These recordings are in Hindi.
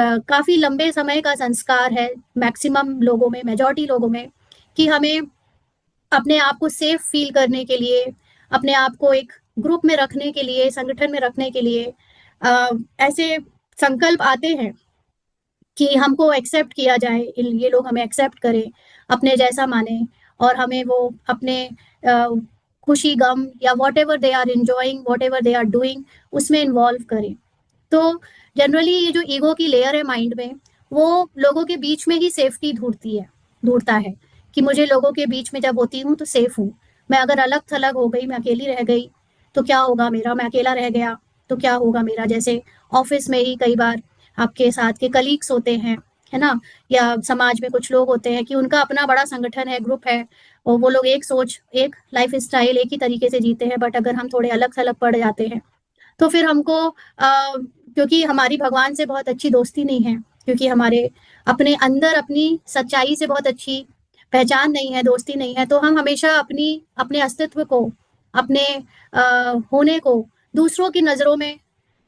काफी लंबे समय का संस्कार है मैक्सिमम लोगों में, मेजॉरिटी लोगों में, कि हमें अपने आप को सेफ फील करने के लिए, अपने आप को एक ग्रुप में रखने के लिए, संगठन में रखने के लिए ऐसे संकल्प आते हैं कि हमको एक्सेप्ट किया जाए, ये लोग हमें एक्सेप्ट करें, अपने जैसा माने, और हमें वो अपने अ, खुशी गम या whatever they are enjoying, whatever they are doing, उसमें इन्वॉल्व करें। तो जनरली ये जो ईगो की लेयर है माइंड में, वो लोगों के बीच में ही सेफ्टी ढूंढता है कि मुझे लोगों के बीच में जब होती हूँ तो सेफ हूँ। मैं अगर अलग थलग हो गई, मैं अकेली रह गई तो क्या होगा मेरा, मैं अकेला रह गया तो क्या होगा मेरा। जैसे ऑफिस में ही कई बार आपके साथ के कलीग्स होते हैं, है ना, या समाज में कुछ लोग होते हैं कि उनका अपना बड़ा संगठन है, ग्रुप है, और वो लोग एक सोच, एक लाइफ स्टाइल, एक ही तरीके से जीते हैं। बट अगर हम थोड़े अलग थलग पड़ जाते हैं तो फिर हमको क्योंकि हमारी भगवान से बहुत अच्छी दोस्ती नहीं है, क्योंकि हमारे अपने अंदर अपनी सच्चाई से बहुत अच्छी पहचान नहीं है, दोस्ती नहीं है, तो हम हमेशा अपने अस्तित्व को, अपने होने को दूसरों की नजरों में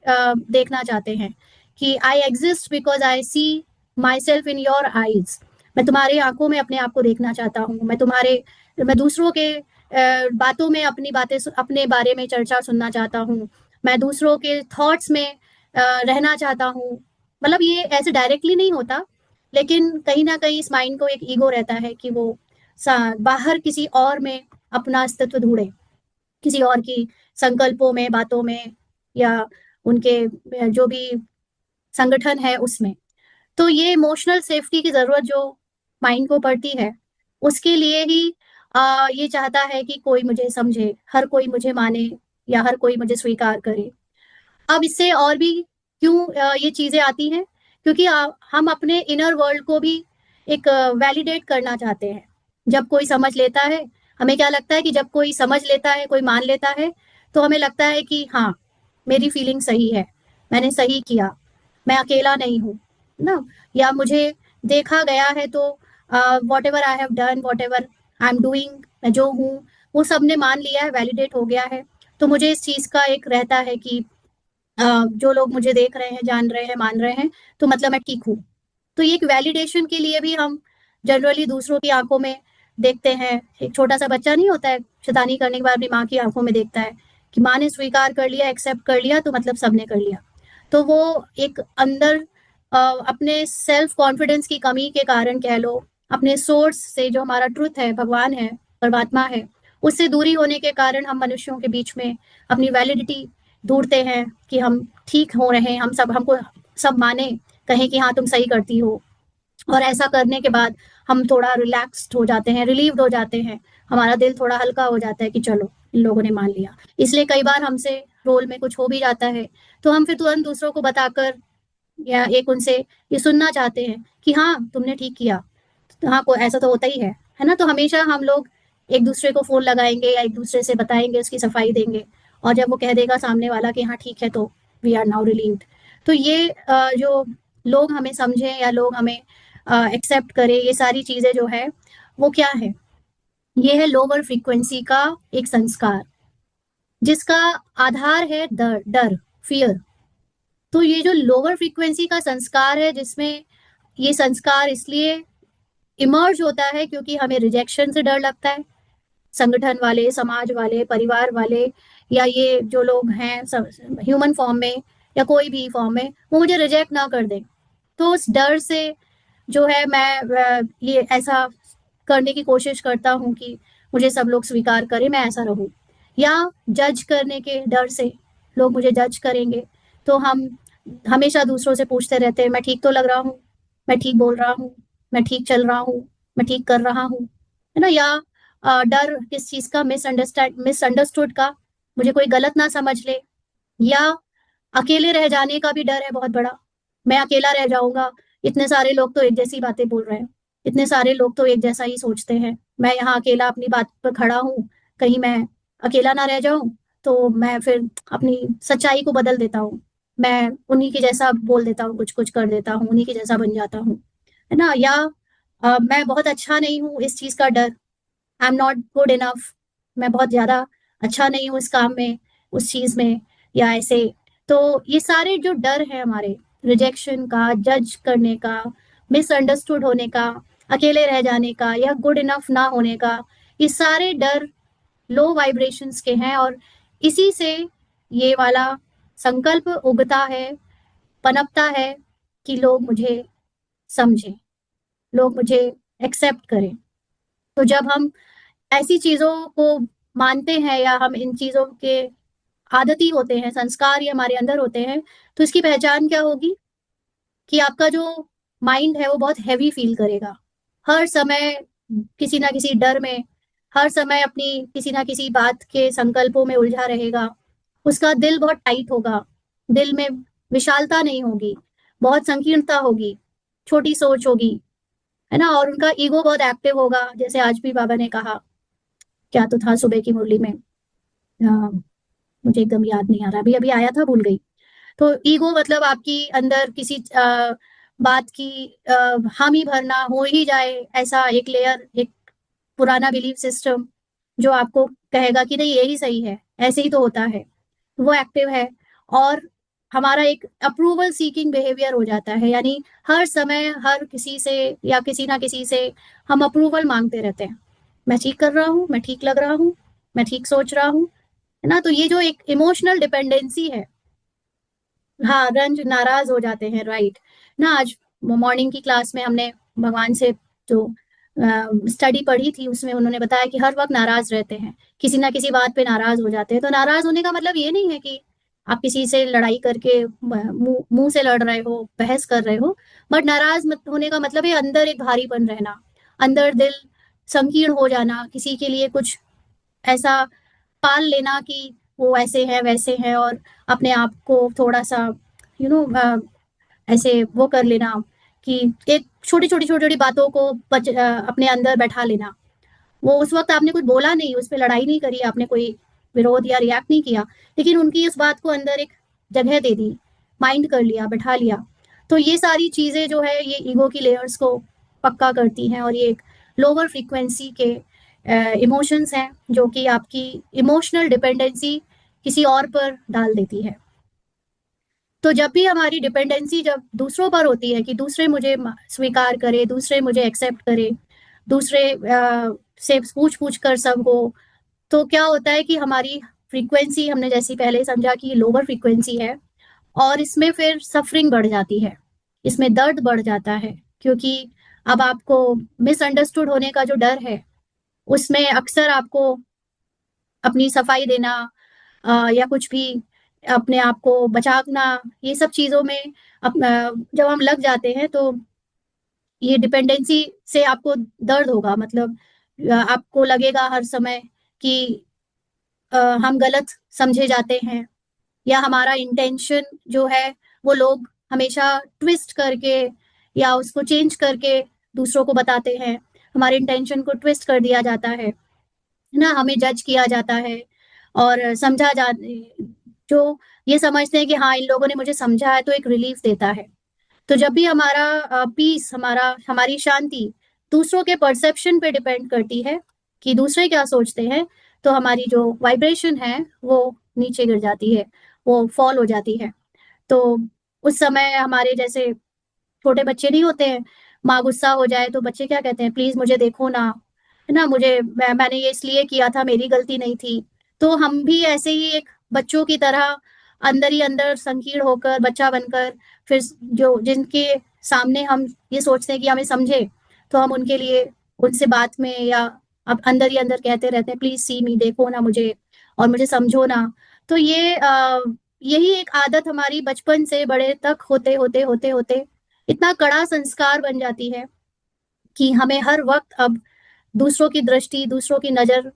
देखना चाहते हैं कि I exist because I see myself in your eyes. मैं तुम्हारी आंखों में अपने आप को देखना चाहता हूँ, मैं दूसरों के बातों में अपनी बातें, अपने बारे में चर्चा सुनना चाहता हूँ, मैं दूसरों के थॉट्स में रहना चाहता हूँ। मतलब ये ऐसे डायरेक्टली नहीं होता, लेकिन कहीं ना कहीं इस माइंड को एक ईगो रहता है कि वो बाहर किसी और में अपना अस्तित्व ढूंढे, किसी और की संकल्पों में, बातों में, या उनके जो भी संगठन है उसमें। तो ये इमोशनल सेफ्टी की जरूरत जो माइंड को पड़ती है, उसके लिए ही ये चाहता है कि कोई मुझे समझे, हर कोई मुझे माने, या हर कोई मुझे स्वीकार करे। अब इससे और भी क्यों ये चीजें आती हैं, क्योंकि हम अपने इनर वर्ल्ड को भी एक वैलिडेट करना चाहते हैं। जब कोई समझ लेता है, हमें क्या लगता है कि जब कोई समझ लेता है, कोई मान लेता है, तो हमें लगता है कि हाँ, मेरी फीलिंग सही है, मैंने सही किया, मैं अकेला नहीं हूँ ना, या मुझे देखा गया है, तो what ever I have done, what ever I am doing, मैं जो हूँ वो सबने मान लिया है, वैलिडेट हो गया है। तो मुझे इस चीज का एक रहता है कि जो लोग मुझे देख रहे हैं, जान रहे हैं, मान रहे हैं, तो मतलब मैं ठीक हूँ। तो ये एक वैलिडेशन के लिए भी हम जनरली दूसरों की आंखों में देखते हैं। एक छोटा सा बच्चा नहीं होता है, शैतानी करने के बाद अपनी माँ की आंखों में देखता है कि माँ ने स्वीकार कर लिया, एक्सेप्ट कर लिया, तो मतलब सबने कर लिया। तो वो एक अंदर अपने सेल्फ कॉन्फिडेंस की कमी के कारण कह लो, अपने सोर्स से, जो हमारा ट्रुथ है, भगवान है, परमात्मा है, उससे दूरी होने के कारण हम मनुष्यों के बीच में अपनी वैलिडिटी ढूंढते हैं कि हम ठीक हो रहे हैं, हमको सब माने, कहें कि हाँ तुम सही करती हो। और ऐसा करने के बाद हम थोड़ा रिलैक्स्ड हो जाते हैं, रिलीव्ड हो जाते हैं, हमारा दिल थोड़ा हल्का हो जाता है कि चलो इन लोगों ने मान लिया। इसलिए कई बार हमसे रोल में कुछ हो भी जाता है, तो हम फिर तुरंत दूसरों को बताकर या एक उनसे ये सुनना चाहते हैं कि हाँ तुमने ठीक किया, तो हाँ को ऐसा तो होता ही है ना। तो हमेशा हम लोग एक दूसरे को फोन लगाएंगे या एक दूसरे से बताएंगे, उसकी सफाई देंगे, और जब वो कह देगा सामने वाला कि हाँ ठीक है, तो वी आर नाउ रिलीव्ड। तो ये जो लोग हमें समझें या लोग हमें एक्सेप्ट करें, ये सारी चीजें जो है वो क्या है, ये है लोअर फ्रीक्वेंसी का एक संस्कार, जिसका आधार है डर, फियर। तो ये जो लोअर फ्रीक्वेंसी का संस्कार है, जिसमें ये संस्कार इसलिए इमर्ज होता है क्योंकि हमें रिजेक्शन से डर लगता है। संगठन वाले, समाज वाले, परिवार वाले, या ये जो लोग हैं ह्यूमन फॉर्म में या कोई भी फॉर्म में, वो मुझे रिजेक्ट ना कर दे। तो उस डर से जो है मैं ये ऐसा करने की कोशिश करता हूँ कि मुझे सब लोग स्वीकार करें, मैं ऐसा रहूं। या जज करने के डर से, लोग मुझे जज करेंगे, तो हम हमेशा दूसरों से पूछते रहते हैं, मैं ठीक तो लग रहा हूँ, मैं ठीक बोल रहा हूँ, मैं ठीक चल रहा हूँ, मैं ठीक कर रहा हूँ, है ना। या डर किस चीज का, मिसअंडरस्टूड का, मुझे कोई गलत ना समझ ले। या अकेले रह जाने का भी डर है बहुत बड़ा, मैं अकेला रह जाऊंगा, इतने सारे लोग तो एक जैसी बातें बोल रहे हैं, इतने सारे लोग तो एक जैसा ही सोचते हैं, मैं यहाँ अकेला अपनी बात पर खड़ा हूँ, कहीं मैं अकेला ना रह जाऊं। तो मैं फिर अपनी सच्चाई को बदल देता हूँ, मैं उन्हीं के जैसा बोल देता हूँ, कुछ कुछ कर देता हूँ, उन्हीं के जैसा बन जाता हूँ, है ना। या मैं बहुत अच्छा नहीं हूँ, इस चीज का डर, I am not good enough, मैं बहुत ज्यादा अच्छा नहीं हूँ इस काम में, उस चीज में, या ऐसे। तो ये सारे जो डर है हमारे, रिजेक्शन का, जज करने का, मिसअंडरस्टूड होने का, अकेले रह जाने का या गुड इनफ ना होने का, ये सारे डर लो वाइब्रेशंस के हैं। और इसी से ये वाला संकल्प उगता है, पनपता है कि लोग मुझे समझें, लोग मुझे एक्सेप्ट करें। तो जब हम ऐसी चीजों को मानते हैं या हम इन चीजों के आदती होते हैं, संस्कार ये हमारे अंदर होते हैं, तो इसकी पहचान क्या होगी कि आपका जो माइंड है वो बहुत हैवी फील करेगा, हर समय किसी ना किसी डर में, हर समय अपनी किसी ना किसी बात के संकल्पों में उलझा रहेगा। उसका दिल बहुत टाइट होगा, दिल में विशालता नहीं होगी, बहुत संकीर्णता होगी, छोटी सोच होगी, है ना। और उनका ईगो बहुत एक्टिव होगा, जैसे आज भी बाबा ने कहा, क्या तो था सुबह की मुरली में, मुझे एकदम याद नहीं आ रहा, अभी अभी आया था, भूल गई। तो ईगो मतलब आपकी अंदर किसी बात की हामी भरना हो ही जाए, ऐसा एक लेयर, एक पुराना बिलीफ सिस्टम जो आपको कहेगा कि नहीं यही सही है, ऐसे ही तो होता है, वो एक्टिव है। और हमारा एक अप्रूवल सीकिंग बिहेवियर हो जाता है, यानी हर समय हर किसी से या किसी ना किसी से हम अप्रूवल मांगते रहते हैं। मैं ठीक कर रहा हूँ, मैं ठीक लग रहा हूँ, मैं ठीक सोच रहा हूँ, है ना। तो ये जो एक इमोशनल डिपेंडेंसी है, हाँ, रंज नाराज हो जाते हैं, राइट ना। आज मॉर्निंग की क्लास में हमने भगवान से जो स्टडी पढ़ी थी, उसमें उन्होंने बताया कि हर वक्त नाराज रहते हैं, किसी ना किसी बात पे नाराज हो जाते हैं। तो नाराज होने का मतलब ये नहीं है कि आप किसी से लड़ाई करके मुंह मुंह से लड़ रहे हो, बहस कर रहे हो, बट नाराज मत होने का मतलब है अंदर एक भारीपन रहना, अंदर दिल संकीर्ण हो जाना, किसी के लिए कुछ ऐसा पाल लेना कि वो ऐसे है वैसे है, और अपने आप को थोड़ा सा यू नो ऐसे वो कर लेना कि एक छोटी छोटी बातों को अपने अंदर बैठा लेना। वो उस वक्त आपने कुछ बोला नहीं, उस पर लड़ाई नहीं करी, आपने कोई विरोध या रिएक्ट नहीं किया, लेकिन उनकी इस बात को अंदर एक जगह दे दी, माइंड कर लिया, बैठा लिया। तो ये सारी चीजें जो है ये ईगो की लेयर्स को पक्का करती हैं, और ये एक लोअर फ्रीक्वेंसी के इमोशंस हैं जो कि आपकी इमोशनल डिपेंडेंसी किसी और पर डाल देती है। तो जब भी हमारी डिपेंडेंसी जब दूसरों पर होती है कि दूसरे मुझे स्वीकार करे, दूसरे मुझे एक्सेप्ट करे, दूसरे से पूछ पूछ कर सब हो, तो क्या होता है कि हमारी फ्रीक्वेंसी, हमने जैसी पहले समझा कि लोअर फ्रीक्वेंसी है, और इसमें फिर सफरिंग बढ़ जाती है, इसमें दर्द बढ़ जाता है, क्योंकि अब आपको मिसअंडरस्टूड होने का जो डर है, उसमें अक्सर आपको अपनी सफाई देना या कुछ भी अपने आप को बचाना, ये सब चीजों में जब हम लग जाते हैं, तो ये डिपेंडेंसी से आपको दर्द होगा, मतलब आपको लगेगा हर समय कि हम गलत समझे जाते हैं, या हमारा इंटेंशन जो है वो लोग हमेशा ट्विस्ट करके या उसको चेंज करके दूसरों को बताते हैं, हमारे इंटेंशन को ट्विस्ट कर दिया जाता है ना, हमें जज किया जाता है, और समझा जा जो ये समझते हैं कि हाँ इन लोगों ने मुझे समझा है, तो एक रिलीफ देता है। तो जब भी हमारा पीस, हमारी शांति दूसरों के परसेप्शन पे डिपेंड करती है कि दूसरे क्या सोचते हैं, तो हमारी जो वाइब्रेशन है वो नीचे गिर जाती है, वो फॉल हो जाती है। तो उस समय हमारे जैसे छोटे बच्चे नहीं होते हैं, माँ गुस्सा हो जाए तो बच्चे क्या कहते हैं, प्लीज मुझे देखो ना, है ना, मैंने ये इसलिए किया था, मेरी गलती नहीं थी। तो हम भी ऐसे ही एक बच्चों की तरह अंदर ही अंदर संकीर्ण होकर बच्चा बनकर, फिर जो जिनके सामने हम ये सोचते हैं कि हमें समझे, तो हम उनके लिए उनसे बात में या अब अंदर ही अंदर कहते रहते हैं, प्लीज सी मी, देखो ना मुझे और मुझे समझो ना। तो यही एक आदत हमारी बचपन से बड़े तक होते होते होते होते इतना कड़ा संस्कार बन जाती है कि हमें हर वक्त अब दूसरों की दृष्टि, दूसरों की नजर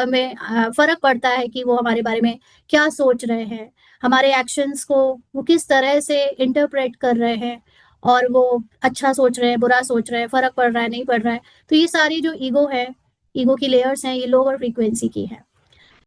में फर्क पड़ता है कि वो हमारे बारे में क्या सोच रहे हैं, हमारे एक्शंस को वो किस तरह से इंटरप्रेट कर रहे हैं, और वो अच्छा सोच रहे हैं, बुरा सोच रहे हैं, फर्क पड़ रहा है, नहीं पड़ रहा है। तो ये सारी जो ईगो है, ईगो की लेयर्स हैं, ये लोअर फ्रीक्वेंसी की है।